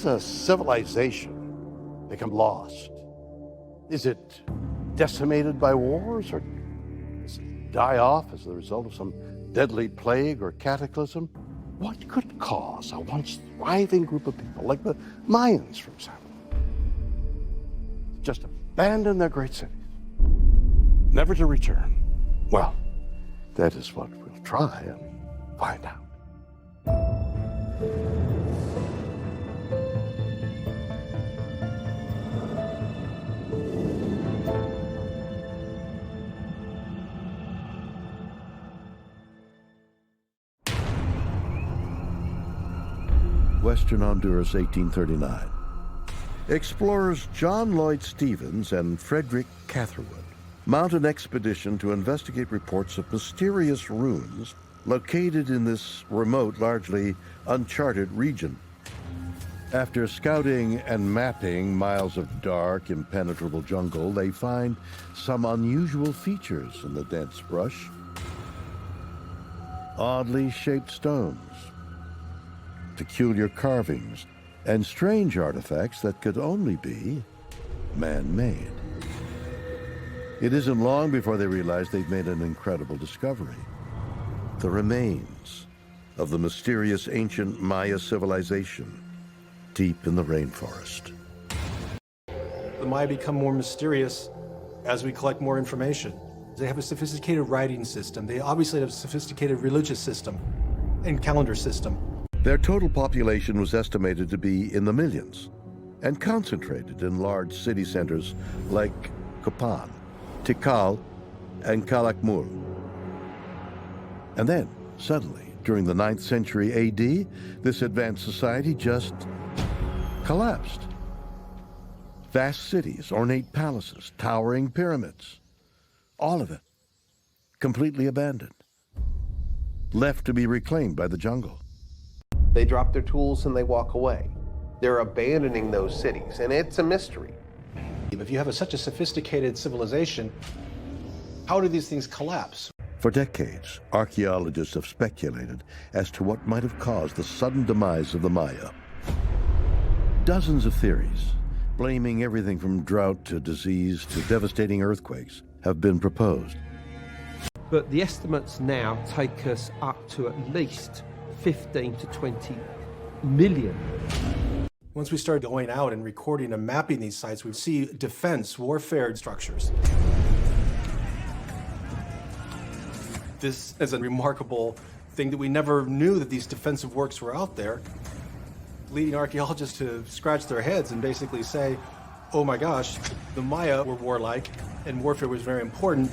does a civilization become lost? Is it decimated by wars, or does it die off as a result of some deadly plague or cataclysm? What could cause a once thriving group of people, like the Mayans, for example, just abandon their great cities, never to return? Well, that is what we'll try and find out. Western Honduras, 1839. Explorers John Lloyd Stephens and Frederick Catherwood mount an expedition to investigate reports of mysterious ruins located in this remote, largely uncharted region. After scouting and mapping miles of dark, impenetrable jungle, they find some unusual features in the dense brush. Oddly shaped stones, peculiar carvings, and strange artifacts that could only be man-made. It isn't long before they realize they've made an incredible discovery: the remains of the mysterious ancient Maya civilization deep in the rainforest. The Maya become more mysterious as we collect more information. They have a sophisticated writing system. They obviously have a sophisticated religious system and calendar system. Their total population was estimated to be in the millions and concentrated in large city centers like Copan, Tikal, and Calakmul. And then, suddenly, during the 9th century AD, this advanced society just collapsed. Vast cities, ornate palaces, towering pyramids, all of it completely abandoned, left to be reclaimed by the jungle. They drop their tools and they walk away. They're abandoning those cities, and it's a mystery. If you have such a sophisticated civilization, how do these things collapse? For decades, archaeologists have speculated as to what might have caused the sudden demise of the Maya. Dozens of theories, blaming everything from drought to disease to devastating earthquakes, have been proposed. But the estimates now take us up to at least 15 to 20 million. Once we started going out and recording and mapping these sites, we see defense, warfare structures. This is a remarkable thing that we never knew that these defensive works were out there, leading archaeologists to scratch their heads and basically say, oh my gosh, the Maya were warlike and warfare was very important.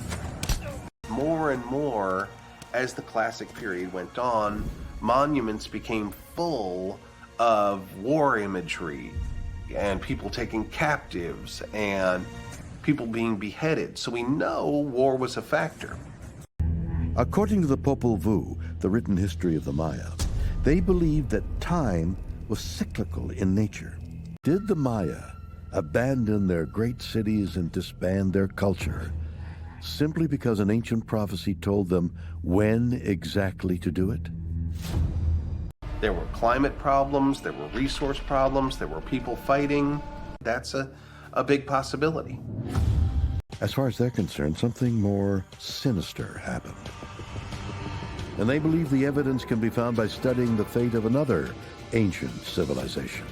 More and more, as the Classic period went on, monuments became full of war imagery and people taken captives and people being beheaded. So we know war was a factor. According to the Popol Vuh, the written history of the Maya, they believed that time was cyclical in nature. Did the Maya abandon their great cities and disband their culture simply because an ancient prophecy told them when exactly to do it? There were climate problems, there were resource problems, there were people fighting. That's a big possibility. As far as they're concerned, something more sinister happened. And they believe the evidence can be found by studying the fate of another ancient civilization,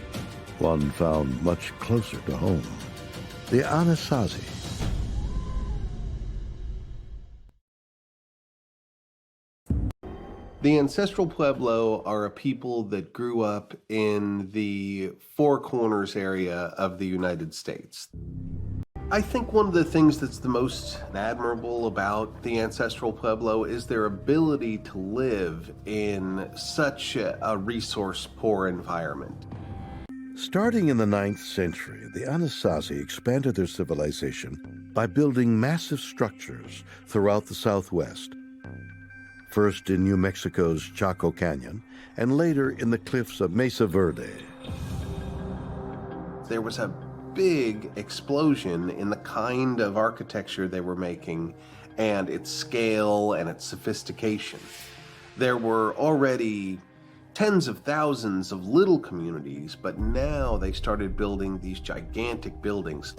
one found much closer to home, the Anasazi. The ancestral Pueblo are a people that grew up in the Four Corners area of the United States. I think one of the things that's the most admirable about the ancestral Pueblo is their ability to live in such a resource-poor environment. Starting in the 9th century, the Anasazi expanded their civilization by building massive structures throughout the Southwest. First in New Mexico's Chaco Canyon, and later in the cliffs of Mesa Verde. There was a big explosion in the kind of architecture they were making and its scale and its sophistication. There were already tens of thousands of little communities, but now they started building these gigantic buildings.